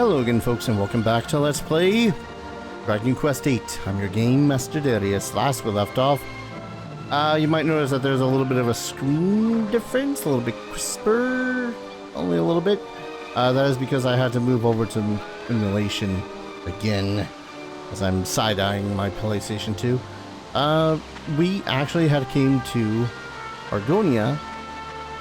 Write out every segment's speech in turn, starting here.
Hello again, folks, and welcome back to Let's Play Dragon Quest VIII. I'm your Game Master Darius. Last we left off, you might notice that there's a little bit of a screen difference, a little bit crisper, only a little bit. That is because I had to move over to emulation again, as I'm side-eyeing my PlayStation 2. We actually came to Argonia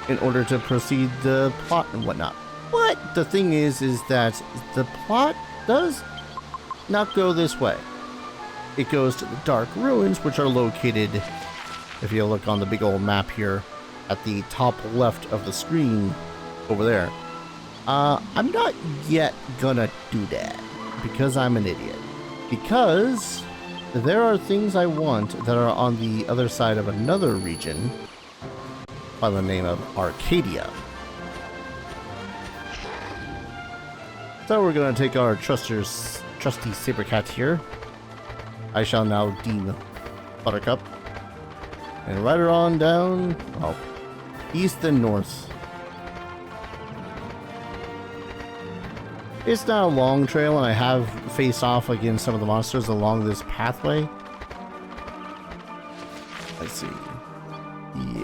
in order to proceed the plot and whatnot. But the thing is that the plot does not go this way. It goes to the Dark Ruins, which are located, if you look on the big old map here, at the top left of the screen over there. I'm not yet gonna do that, because I'm an idiot. Because there are things I want that are on the other side of another region by the name of Arcadia. So we're gonna take our trusty saber cat here. I shall now deem Buttercup and ride her on down, well, east and north. It's not a long trail, and I have faced off against some of the monsters along this pathway. Let's see.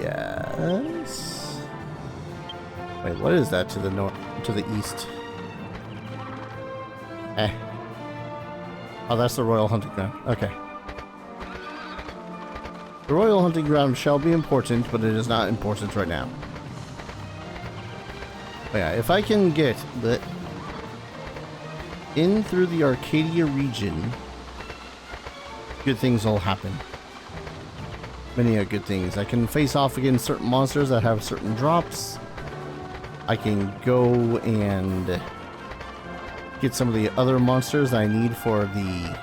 Yes. Wait, what is that to the north, to the east? Oh, that's the Royal Hunting Ground. Okay. The Royal Hunting Ground shall be important, but it is not important right now. But yeah, if I can get the in through the Arcadia region, good things will happen. Many good things. I can face off against certain monsters that have certain drops. I can go and get some of the other monsters I need for the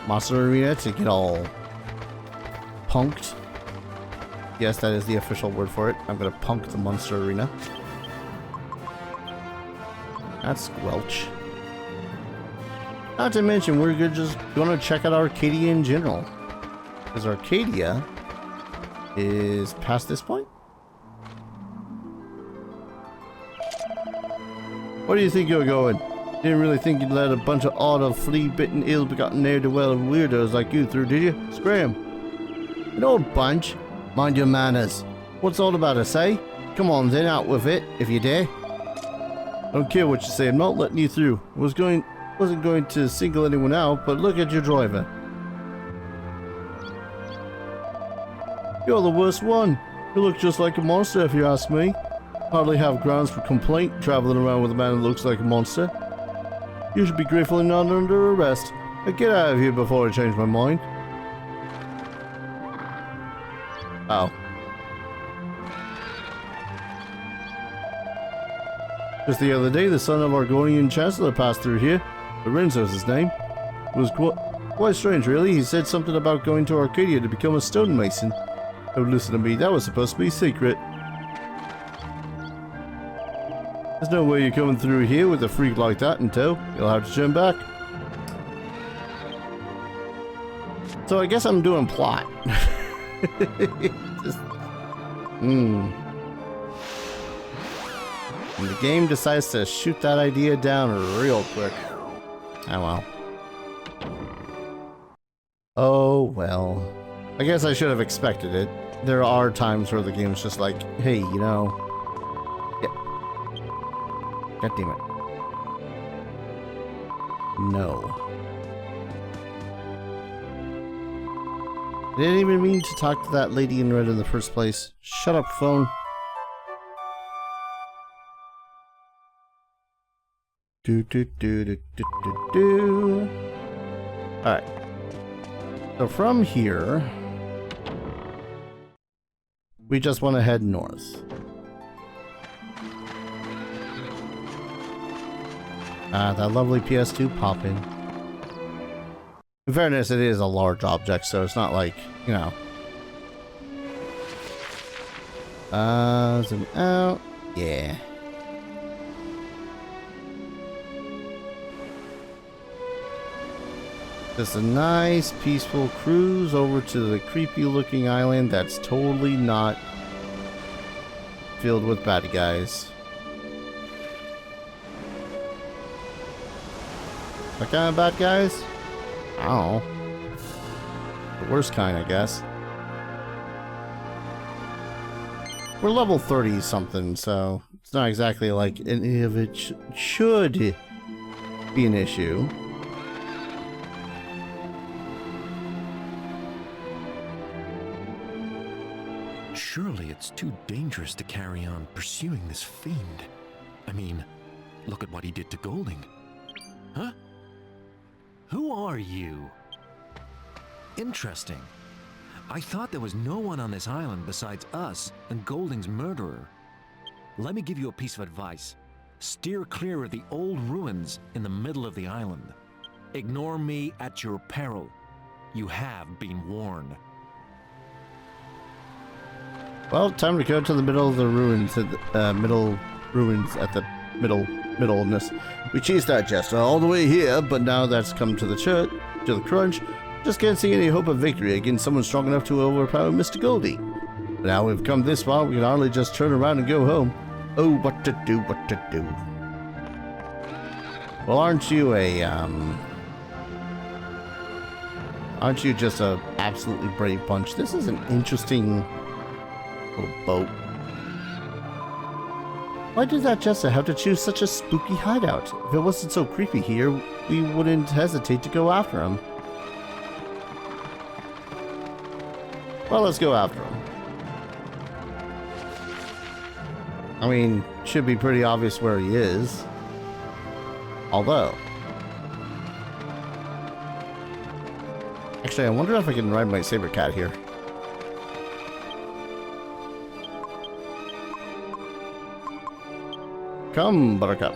monster arena to get all punked. Yes, that is the official word for it. I'm gonna punk the monster arena. That's squelch. Not to mention, we're just gonna check out Arcadia in general, because Arcadia is past this point. Where do you think you're going? Didn't really think you'd let a bunch of odd, flea-bitten, ill-begotten, ne'er-do-well weirdos like you through, did you? Scram. An old bunch. Mind your manners. What's all about us, eh? Come on then, out with it, if you dare. Don't care what you say, I'm not letting you through. Wasn't going to single anyone out, but look at your driver. You're the worst one. You look just like a monster, if you ask me. Hardly have grounds for complaint traveling around with a man who looks like a monster. You should be grateful and not under arrest. Now get out of here before I change my mind. Oh. Just the other day, the son of Argonian Chancellor passed through here. Lorenzo's his name. It was quite strange, really. He said something about going to Arcadia to become a stonemason. Oh, listen to me, that was supposed to be secret. There's no way you're coming through here with a freak like that in tow. You'll have to turn back. So I guess I'm doing plot. Just, And the game decides to shoot that idea down real quick. Oh well. Oh well. I guess I should have expected it. There are times where the game's just like, hey, you know... God damn it. No. I didn't even mean to talk to that lady in red in the first place. Shut up, phone. Alright. So from here, we just want to head north. That lovely PS2 pop-in. In fairness, it is a large object, so it's not like, you know. Zoom out. Yeah. Just a nice, peaceful cruise over to the creepy-looking island that's totally not filled with bad guys. What kind of bad guys? I don't know. The worst kind, I guess. We're level 30 something, so it's not exactly like any of it should be an issue. Surely it's too dangerous to carry on pursuing this fiend. I mean, look at what he did to Golding. Huh? Who are you? Interesting. I thought there was no one on this island besides us and Golding's murderer. Let me give you a piece of advice. Steer clear of the old ruins in the middle of the island. Ignore me at your peril. You have been warned. Well, time to go to the middle of the ruins, at the middleness. We chased that jester all the way here, but now that's come to the crunch. Just can't see any hope of victory against someone strong enough to overpower Mr. Goldie. But now we've come this far, we can hardly just turn around and go home. Oh, what to do, what to do. Well, aren't you just a absolutely brave bunch? This is an interesting little boat. Why did that jester have to choose such a spooky hideout? If it wasn't so creepy here, we wouldn't hesitate to go after him. Well, let's go after him. I mean, should be pretty obvious where he is. Although... Actually, I wonder if I can ride my saber cat here. Come, Buttercup.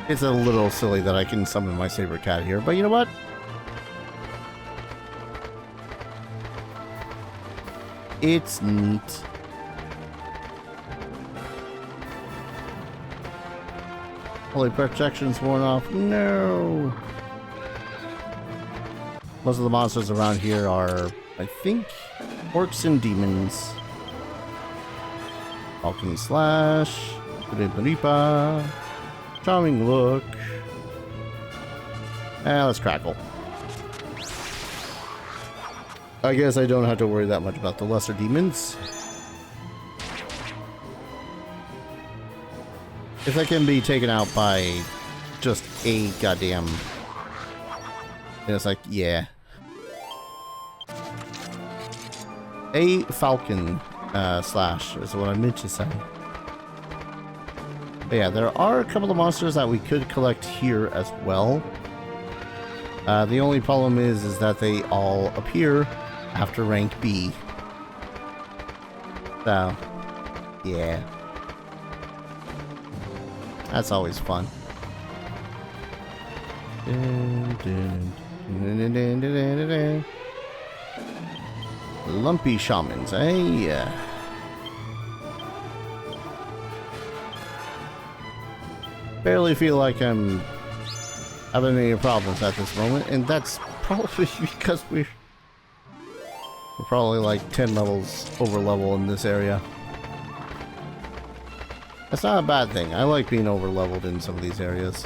It's a little silly that I can summon my saber cat here, but you know what? It's neat. Holy projection's worn off. No! Most of the monsters around here are, I think, orcs and demons. Alchemy Slash. Ripa. Charming look. Let's crackle. I guess I don't have to worry that much about the lesser demons. If they can be taken out by just a goddamn... And it's like, yeah. A falcon slash is what I meant to say. But yeah, there are a couple of monsters that we could collect here as well. The only problem is that they all appear after rank B. So, yeah. That's always fun. Lumpy shamans, eh? Barely feel like I'm having any problems at this moment, and that's probably because we're probably like 10 levels over level in this area. That's not a bad thing. I like being over leveled in some of these areas.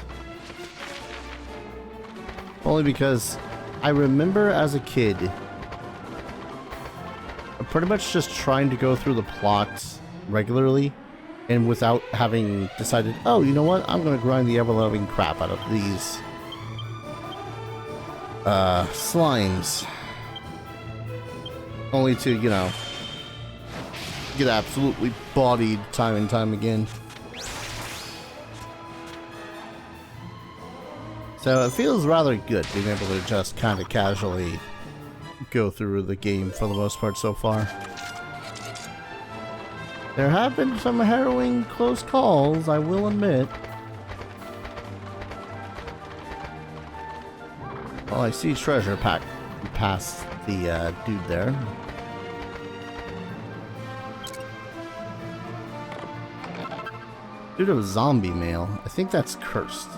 Only because I remember as a kid pretty much just trying to go through the plots regularly and without having decided, oh, you know what? I'm going to grind the ever-loving crap out of these slimes. Only to, you know, get absolutely bodied time and time again. So it feels rather good being able to just kind of casually go through the game for the most part so far. There have been some harrowing close calls, I will admit. Well, I see treasure pack past the dude there. Dude of zombie mail. I think that's cursed.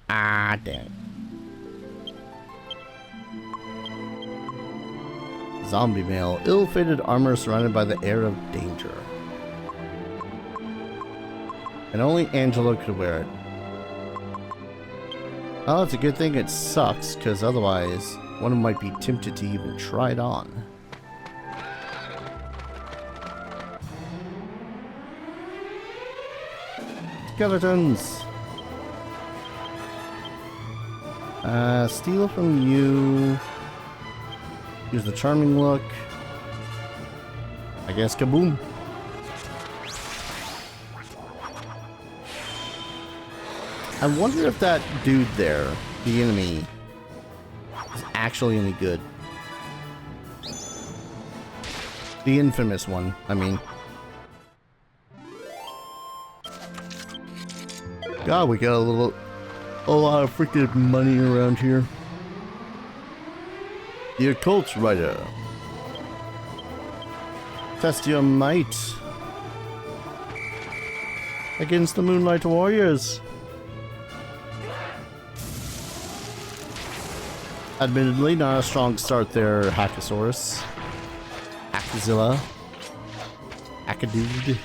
Ah, damn. Zombie mail. Ill-fated armor surrounded by the air of danger. And only Angela could wear it. Well, it's a good thing it sucks, because otherwise, one might be tempted to even try it on. Skeletons! Steal from you. Use the charming look. I guess kaboom. I wonder if that dude there, the enemy, is actually any good. The infamous one, I mean. God, we got a lot of freaking money around here. The occult writer. Test your might against the Moonlight Warriors. Admittedly, not a strong start there, Hackosaurus. Hackazilla. Hackadude.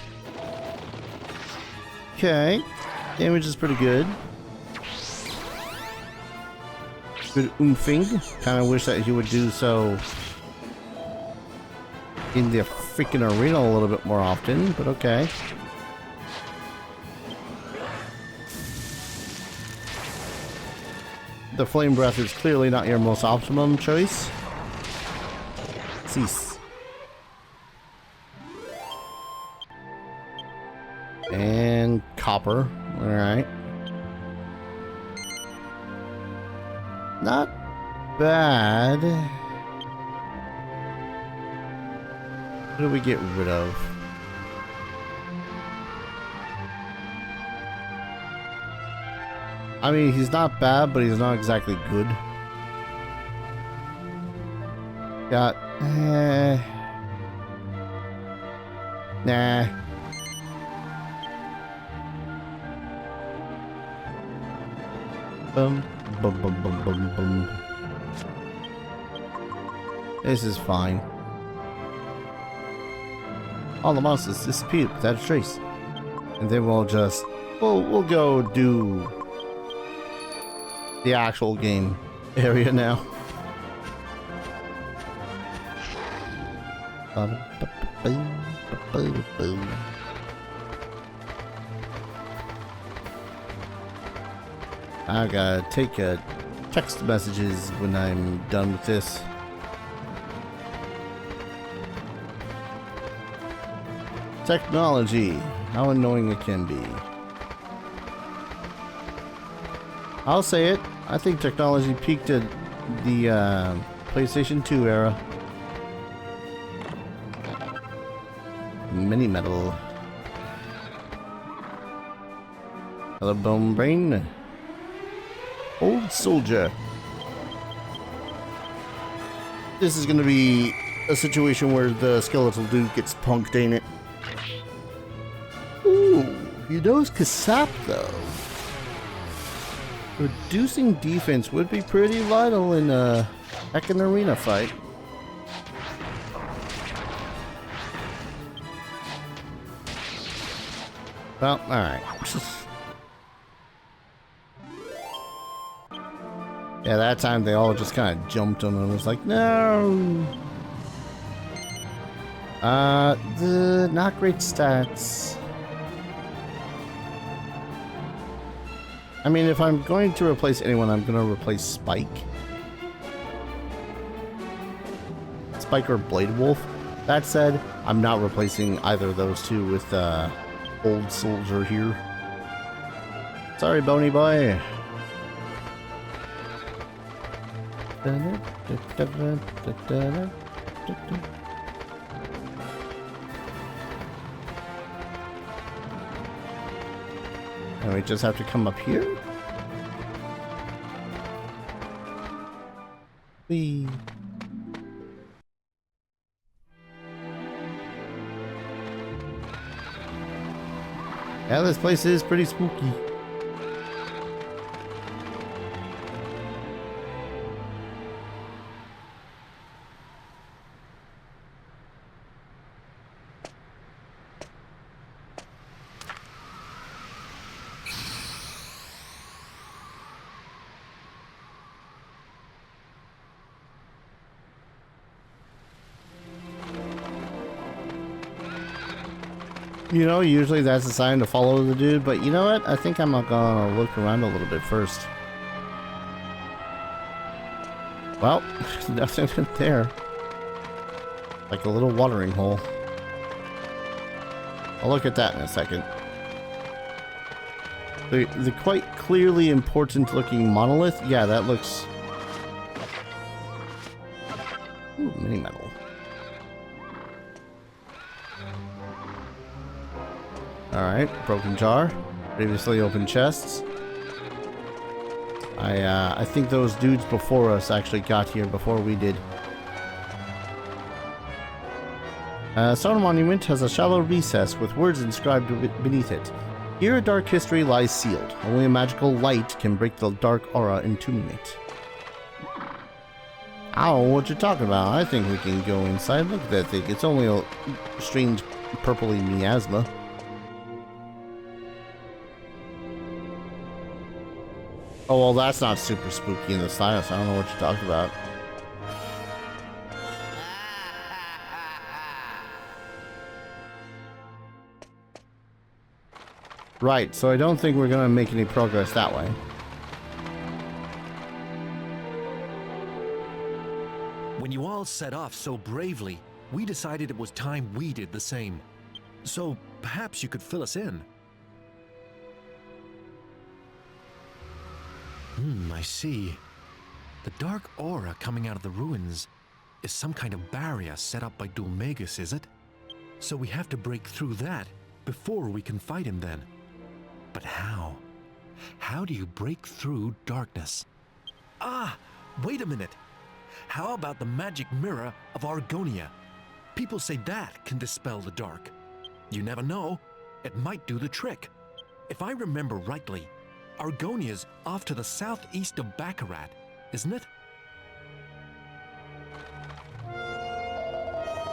Okay. Damage is pretty good. Good oomphing. Kinda wish that he would do so in the freaking arena a little bit more often, but okay. The flame breath is clearly not your most optimum choice. Cease. And copper. Alright. Not bad. What do we get rid of? I mean, he's not bad, but he's not exactly good. Got... Nah. Bum, bum, bum, bum, bum, bum. This is fine. All the monsters disappeared without a trace. And then we'll just... We'll go do... the actual game area now. I gotta take text messages when I'm done with this. Technology, how annoying it can be. I'll say it. I think technology peaked at the PlayStation 2 era. Mini metal. Hello, bone brain. Old soldier. This is gonna be a situation where the skeletal dude gets punked, ain't it? Ooh, he knows Kasap though. Reducing defense would be pretty vital in a heckin' arena fight. Well, alright. Yeah, that time they all just kind of jumped on him and was like, no! Not great stats. I mean, if I'm going to replace anyone, I'm going to replace Spike. Spike or Blade Wolf. That said, I'm not replacing either of those two with Old Soldier here. Sorry, Bony Boy. And we just have to come up here? Whee. Yeah, this place is pretty spooky. You know, usually that's a sign to follow the dude, but you know what? I think I'm gonna look around a little bit first. Well, nothing there. Like a little watering hole. I'll look at that in a second. The quite clearly important looking monolith, yeah, that looks... Ooh, mini metal. Alright, broken jar. Previously opened chests. I think those dudes before us actually got here before we did. Stone monument has a shallow recess with words inscribed beneath it. Here a dark history lies sealed. Only a magical light can break the dark aura entombing it. Oh, what you talking about? I think we can go inside. Look at that thing. It's only a strange purpley miasma. Oh, well, that's not super spooky in the stylus. I don't know what you're talking about. Right, so I don't think we're going to make any progress that way. When you all set off so bravely, we decided it was time we did the same. So perhaps you could fill us in. I see. The dark aura coming out of the ruins is some kind of barrier set up by Dulmagus, is it? So we have to break through that before we can fight him then. But how? How do you break through darkness? Ah, wait a minute. How about the magic mirror of Argonia? People say that can dispel the dark. You never know. It might do the trick. If I remember rightly, Argonia's off to the southeast of Baccarat, isn't it?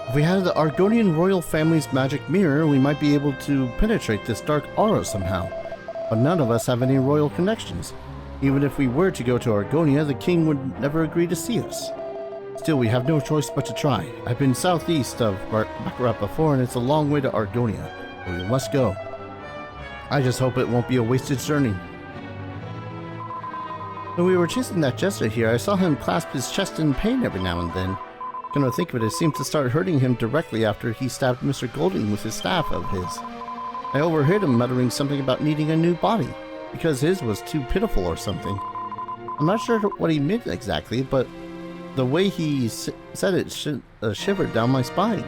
If we had the Argonian royal family's magic mirror, we might be able to penetrate this dark aura somehow. But none of us have any royal connections. Even if we were to go to Argonia, the king would never agree to see us. Still, we have no choice but to try. I've been southeast of Baccarat before, and it's a long way to Argonia. But we must go. I just hope it won't be a wasted journey. When we were chasing that jester here, I saw him clasp his chest in pain every now and then. Come to think of it, it seemed to start hurting him directly after he stabbed Mr. Golding with his staff of his. I overheard him muttering something about needing a new body, because his was too pitiful or something. I'm not sure what he meant exactly, but the way he said it shivered down my spine.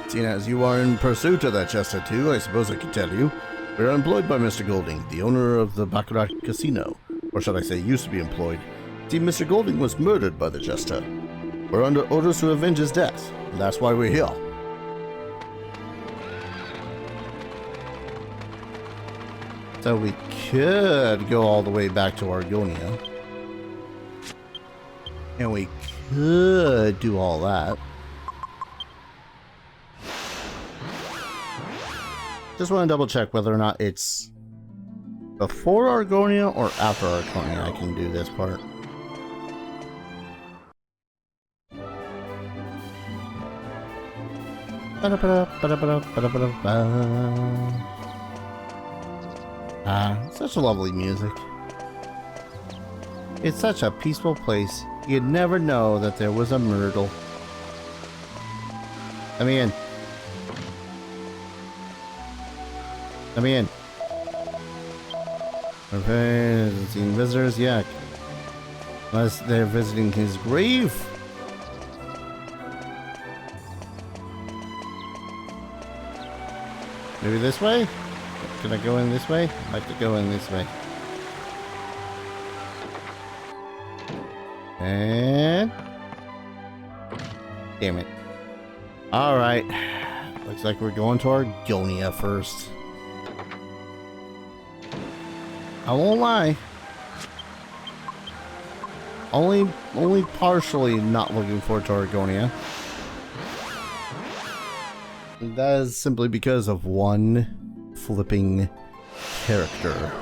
Seeing as you are in pursuit of that jester too, I suppose I could tell you. We are employed by Mr. Golding, the owner of the Argonia Casino, or should I say used to be employed. See, Mr. Golding was murdered by the jester. We're under orders to avenge his death, and that's why we're here. So we could go all the way back to Argonia. And we could do all that. Just want to double check whether or not it's before Argonia or after Argonia I can do this part. Such lovely music. It's such a peaceful place. You'd never know that there was a myrtle. Let me in. Let me in. Okay, visiting visitors, yeah. Unless they're visiting his grave. Maybe this way? Can I go in this way? I'd like to go in this way. And... damn it. Alright. Looks like we're going to Argonia first. I won't lie. Only partially not looking forward to Argonia. That is simply because of one flipping character.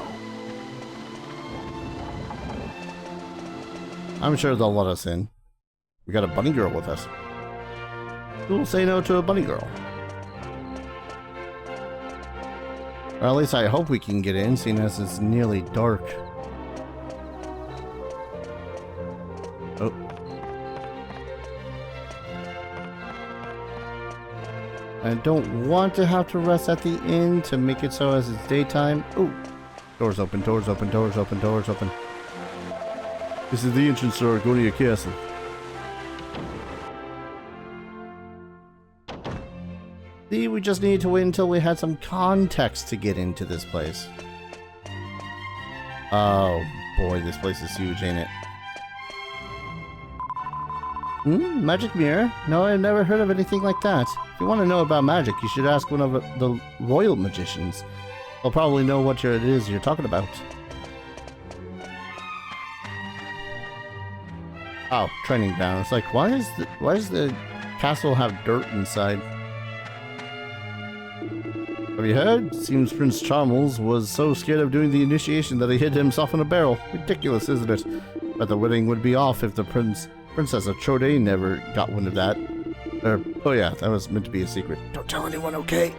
I'm sure they'll let us in. We got a bunny girl with us. Who will say no to a bunny girl? Or at least I hope we can get in, seeing as it's nearly dark. Oh. I don't want to have to rest at the inn to make it so as it's daytime. Oh. Doors open, doors open, doors open, doors open. This is the entrance to Argonia Castle. See, we just needed to wait until we had some context to get into this place. Oh boy, this place is huge, ain't it? Magic mirror? No, I've never heard of anything like that. If you want to know about magic, you should ask one of the royal magicians. They'll probably know what it is you're talking about. Oh, training ground. It's like, why does the castle have dirt inside? Have you heard? Seems Prince Charles was so scared of doing the initiation that he hid himself in a barrel. Ridiculous, isn't it? But the wedding would be off if the Princess of Trodain never got wind of that. Oh yeah, that was meant to be a secret. Don't tell anyone, okay?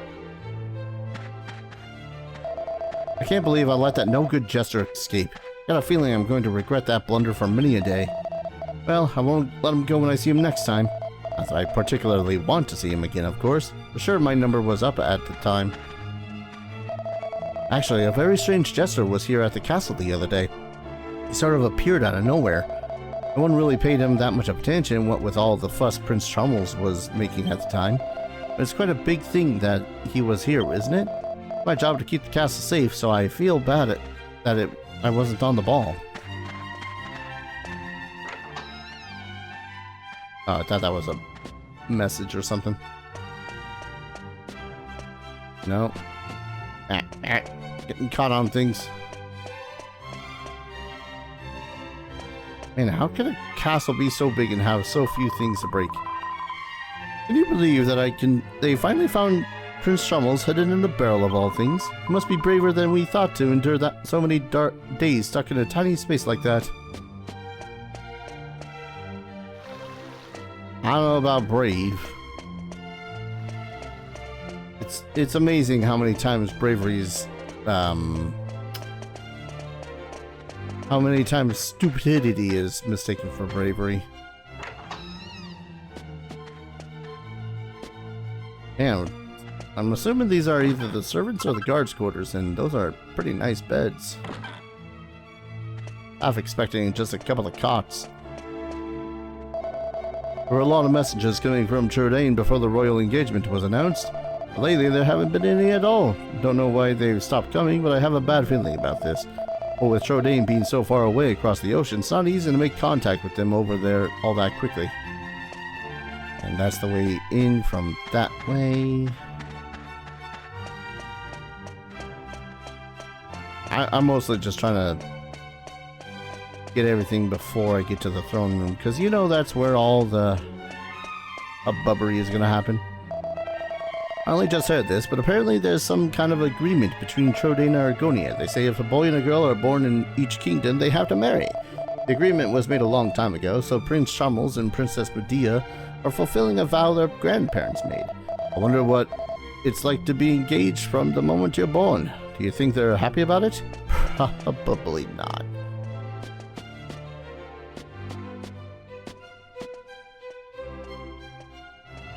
I can't believe I let that no-good jester escape. Got a feeling I'm going to regret that blunder for many a day. Well, I won't let him go when I see him next time. Not that I particularly want to see him again, of course. For sure my number was up at the time. Actually, a very strange jester was here at the castle the other day. He sort of appeared out of nowhere. No one really paid him that much attention, what with all the fuss Prince Charles was making at the time. But it's quite a big thing that he was here, isn't it? It's my job to keep the castle safe, so I feel bad that I wasn't on the ball. Oh, I thought that was a message or something. No. Getting caught on things. Man, how can a castle be so big and have so few things to break? Can you believe that they finally found Prince Charles hidden in a barrel of all things? He must be braver than we thought to endure that so many dark days stuck in a tiny space like that. I don't know about brave. It's amazing how many times bravery's how many times stupidity is mistaken for bravery. And I'm assuming these are either the servants or the guards' quarters, and those are pretty nice beds. Half expecting just a couple of cots. There were a lot of messages coming from Trodain before the royal engagement was announced. But lately, there haven't been any at all. Don't know why they've stopped coming, but I have a bad feeling about this. But with Trodain being so far away across the ocean, it's not easy to make contact with them over there all that quickly. And that's the way in from that way. I'm mostly just trying to get everything before I get to the throne room, because you know that's where all the bubbery is going to happen. I only just heard this, but apparently there's some kind of agreement between Trodain and Argonia. They say if a boy and a girl are born in each kingdom, they have to marry. The agreement was made a long time ago, so Prince Charles and Princess Medea are fulfilling a vow their grandparents made. I wonder what it's like to be engaged from the moment you're born. Do you think they're happy about it? Probably not.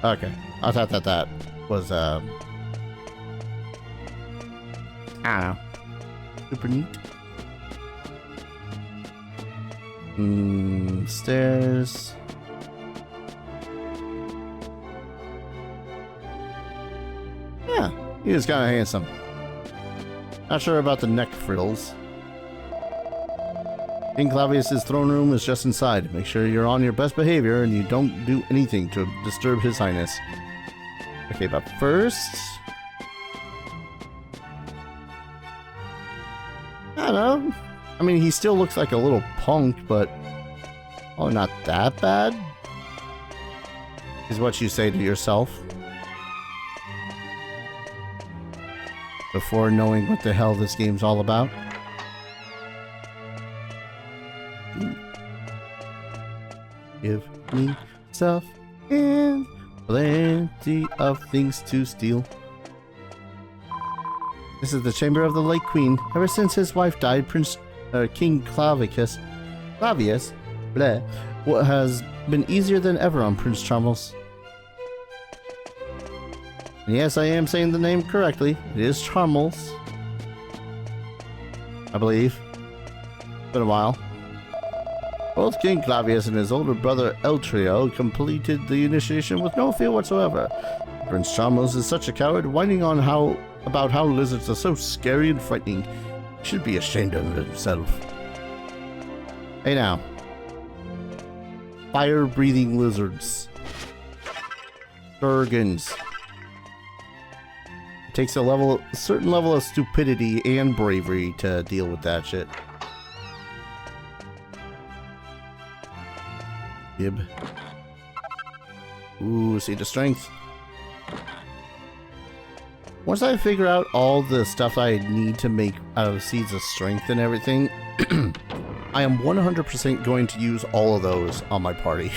Okay, I thought that was, I don't know, super neat. Stairs. Yeah, he is kind of handsome. Not sure about the neck frills. King Clavius' throne room is just inside. Make sure you're on your best behavior and you don't do anything to disturb His Highness. Okay, but first... I don't know. I mean, he still looks like a little punk, but... oh, not that bad? Is what you say to yourself. Before knowing what the hell this game's all about. Give me stuff and plenty of things to steal. This is the chamber of the late queen. Ever since his wife died, King Clavius, bleh, what has been easier than ever on Prince Charmels. And yes, I am saying the name correctly. It is Charmels, I believe. Been a while. Both King Clavius and his older brother Eltrio completed the initiation with no fear whatsoever. Prince Charmels is such a coward, whining on about how lizards are so scary and frightening. He should be ashamed of himself. Hey now. Fire-breathing lizards. Durgans. It takes a certain level of stupidity and bravery to deal with that shit. Gib. Ooh, see the strength. Once I figure out all the stuff I need to make out of seeds of strength and everything, I am 100% going to use all of those on my party.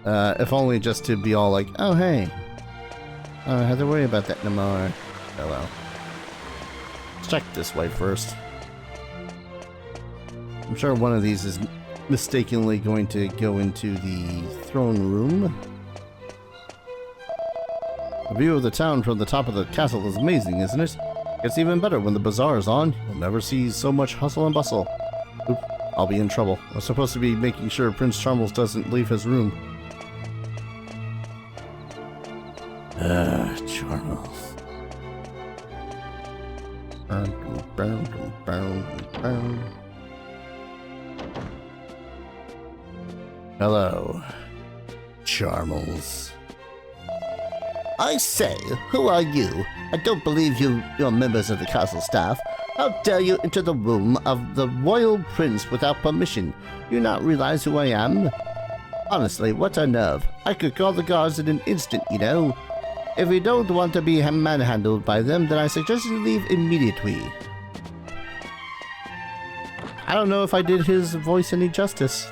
If only just to be all like, oh hey, I don't have to worry about that no more. Oh well. Let's check this way first. I'm sure one of these is mistakenly going to go into the throne room. The view of the town from the top of the castle is amazing, isn't it? It's even better when the bazaar is on. You'll never see so much hustle and bustle. Oop, I'll be in trouble. I'm supposed to be making sure Prince Charmels doesn't leave his room. Charmels. Hello, Charmels. I say, who are you? I don't believe you're members of the castle staff. How dare you enter the room of the royal prince without permission? Do you not realize who I am? Honestly, what a nerve. I could call the guards in an instant, you know. If you don't want to be manhandled by them, then I suggest you leave immediately. I don't know if I did his voice any justice.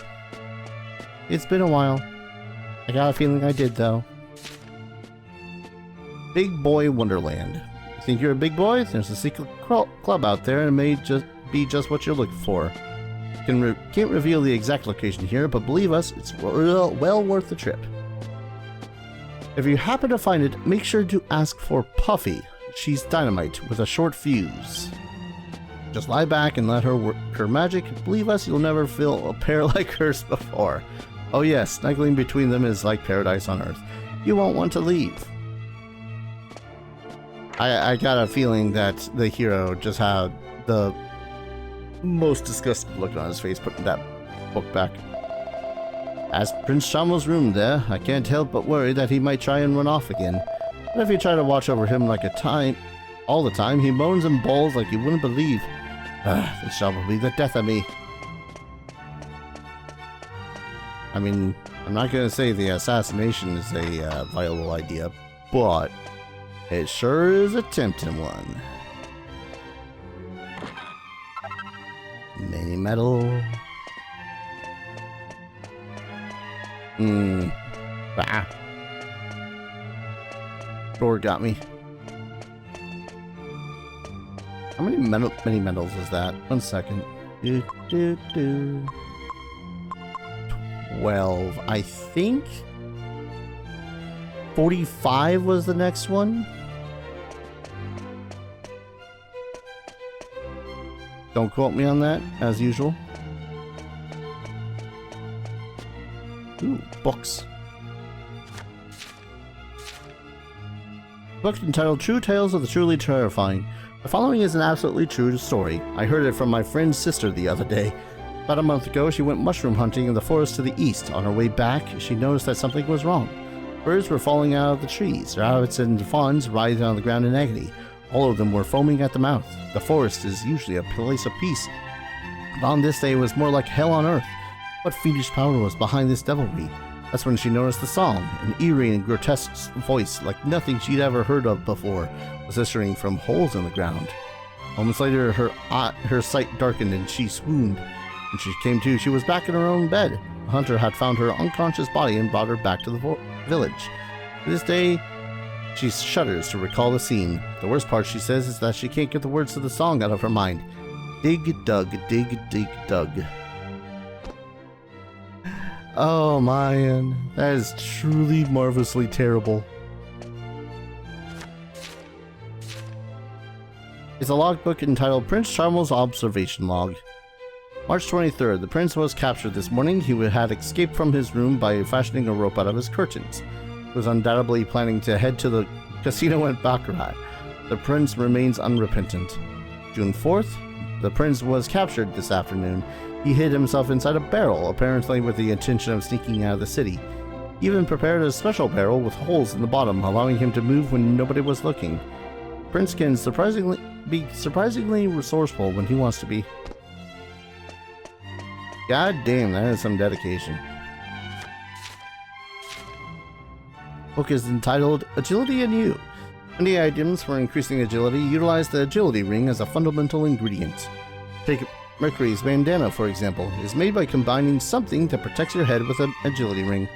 It's been a while. I got a feeling I did, though. Big Boy Wonderland. You think you're a big boy? There's a secret club out there, and it may just be just what you're looking for. Can't reveal the exact location here, but believe us, it's well worth the trip. If you happen to find it, make sure to ask for Puffy. She's dynamite with a short fuse. Just lie back and let her work her magic. Believe us, you'll never feel a pair like hers before. Oh yes, snuggling between them is like paradise on earth. You won't want to leave. I got a feeling that the hero just had the most disgusted look on his face putting that book back. As Prince Charmels' room there, I can't help but worry that he might try and run off again. But if you try to watch over him all the time, he moans and bawls like you wouldn't believe. This shall be the death of me. I mean, I'm not gonna say the assassination is a viable idea, but it sure is a tempting one. Mini metal. Door got me. How many mini metals is that? 1 second. 12, I think. 45 was the next one. Don't quote me on that, as usual. Ooh, books. Book entitled True Tales of the Truly Terrifying. The following is an absolutely true story. I heard it from my friend's sister the other day. About a month ago, she went mushroom hunting in the forest to the east. On her way back, she noticed that something was wrong. Birds were falling out of the trees. Rabbits and fawns writhing on the ground in agony. All of them were foaming at the mouth. The forest is usually a place of peace, but on this day it was more like hell on earth. What fiendish power was behind this devilry? That's when she noticed the song. An eerie and grotesque voice, like nothing she'd ever heard of before, was issuing from holes in the ground. Moments later, her sight darkened and she swooned. When she came to, she was back in her own bed. A hunter had found her unconscious body and brought her back to the village. To this day, She shudders to recall the scene. The worst part, she says, is that she can't get the words to the song out of her mind. Dig, dug, dig, dig, dug. Oh man, that is truly marvelously terrible. It's a logbook entitled Prince Charmos's Observation Log. March 23rd, the prince was captured this morning. He had escaped from his room by fashioning a rope out of his curtains. He was undoubtedly planning to head to the casino at Baccarat. The prince remains unrepentant. June 4th, the prince was captured this afternoon. He hid himself inside a barrel, apparently with the intention of sneaking out of the city. He even prepared a special barrel with holes in the bottom, allowing him to move when nobody was looking. Prince can be surprisingly resourceful when he wants to be. God damn, that is some dedication. Book is entitled Agility and You. 20 items for increasing agility. Utilize the agility ring as a fundamental ingredient. Take Mercury's bandana, for example. It is made by combining something that protects your head with an agility ring.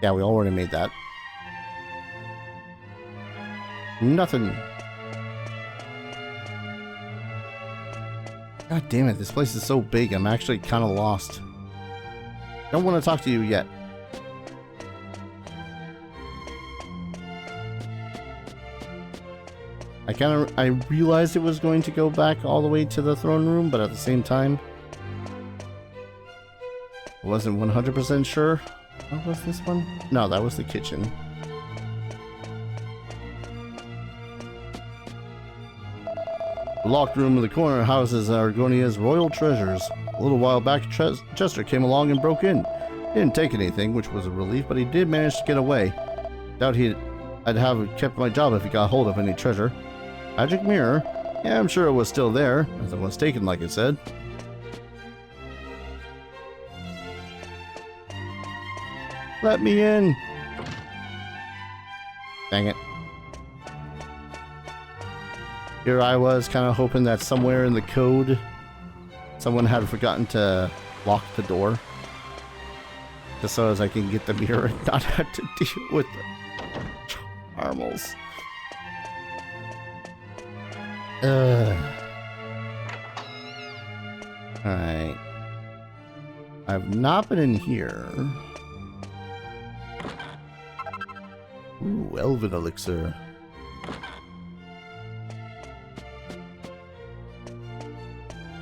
Yeah, we already made that. Nothing. God damn it, this place is so big, I'm actually kind of lost. Don't want to talk to you yet. I realized it was going to go back all the way to the throne room, but at the same time, I wasn't 100% sure. What was this one? No, that was the kitchen. The locked room in the corner houses Argonia's royal treasures. A little while back, Chester came along and broke in. He didn't take anything, which was a relief, but he did manage to get away. Doubt I'd have kept my job if he got hold of any treasure. Magic mirror? Yeah, I'm sure it was still there. Nothing was taken, like it said. Let me in! Dang it. Here I was kind of hoping that somewhere in the code someone had forgotten to lock the door. Just so as I can get the mirror and not have to deal with the Charmels. Alright. I've not been in here. Ooh, Elven Elixir.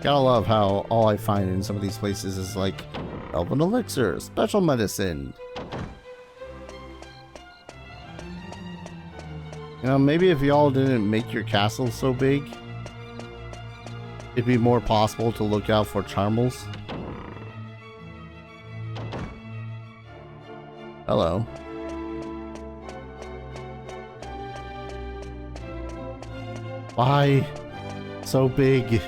Gotta love how all I find in some of these places is like Elven Elixir, special medicine. You know, maybe if y'all didn't make your castle so big, it'd be more possible to look out for Charmels. Hello. Why so big?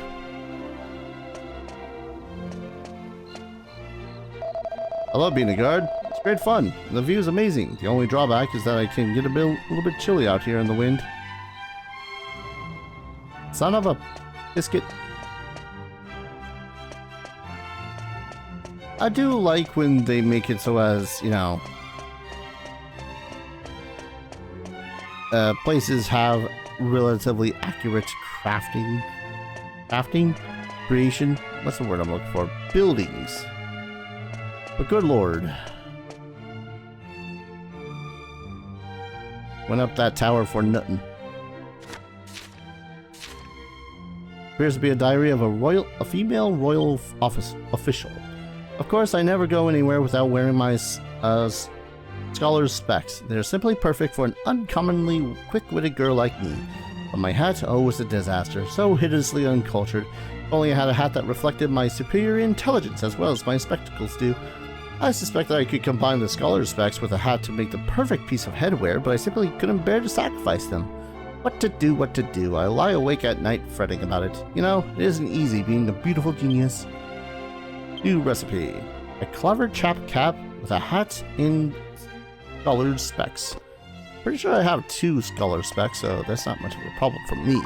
I love being a guard. It's great fun. The view is amazing. The only drawback is that I can get a little bit chilly out here in the wind. Son of a biscuit. I do like when they make it so as, you know, places have relatively accurate creation. What's the word I'm looking for? Buildings. But good lord. Went up that tower for nothing. Appears to be a diary of a female royal office official. Of course, I never go anywhere without wearing my scholar's specs. They're simply perfect for an uncommonly quick-witted girl like me. But my hat, oh, was a disaster. So hideously uncultured. If only I had a hat that reflected my superior intelligence as well as my spectacles do. I suspect that I could combine the scholar's specs with a hat to make the perfect piece of headwear, but I simply couldn't bear to sacrifice them. What to do? I lie awake at night fretting about it. You know, it isn't easy being a beautiful genius. New recipe. A clever chap cap with a hat in scholar's specs. Pretty sure I have 2 scholar specs, so that's not much of a problem for me.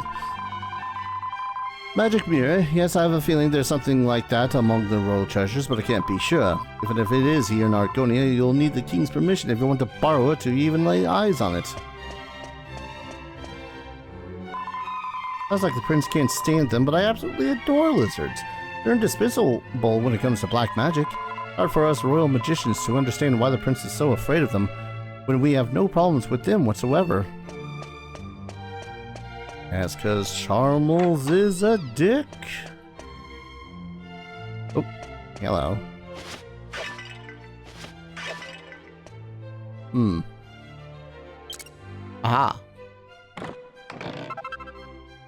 Magic mirror. Yes, I have a feeling there's something like that among the royal treasures, but I can't be sure. Even if it is here in Argonia, you'll need the king's permission if you want to borrow it to even lay eyes on it. Sounds like the prince can't stand them, but I absolutely adore lizards. They're indispensable when it comes to black magic. Hard for us royal magicians to understand why the prince is so afraid of them when we have no problems with them whatsoever. That's because Charles is a dick. Oh, hello. Aha.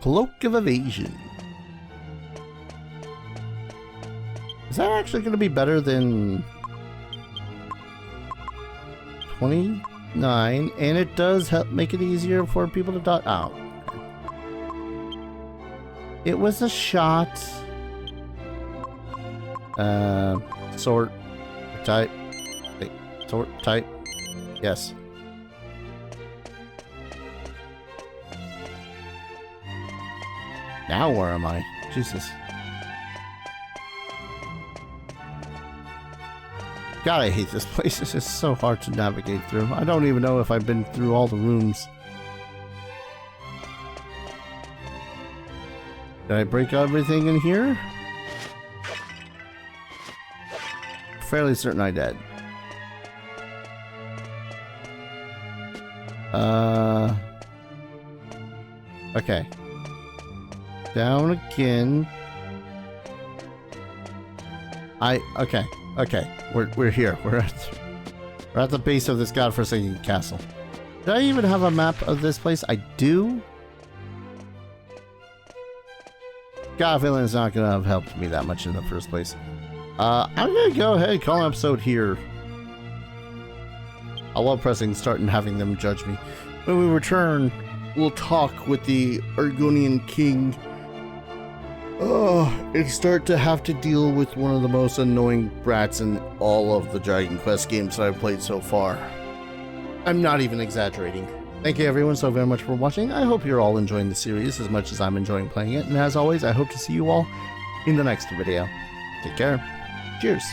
Cloak of Evasion. Is that actually going to be better than 29? And it does help make it easier for people to dodge out. It was a shot. Sort type. Wait, sort type. Yes. Now where am I? Jesus. God, I hate this place. This is so hard to navigate through. I don't even know if I've been through all the rooms. Did I break everything in here? Fairly certain I did. Okay. Down again. Okay. We're here. We're at the base of this godforsaken castle. Did I even have a map of this place? I do. God, I feel it's not gonna have helped me that much in the first place. I'm gonna go ahead and call an episode here. I love pressing start and having them judge me. When we return, we'll talk with the Argonian king. And start to have to deal with one of the most annoying brats in all of the Dragon Quest games that I've played so far. I'm not even exaggerating. Thank you everyone so very much for watching. I hope you're all enjoying the series as much as I'm enjoying playing it. And as always, I hope to see you all in the next video. Take care. Cheers.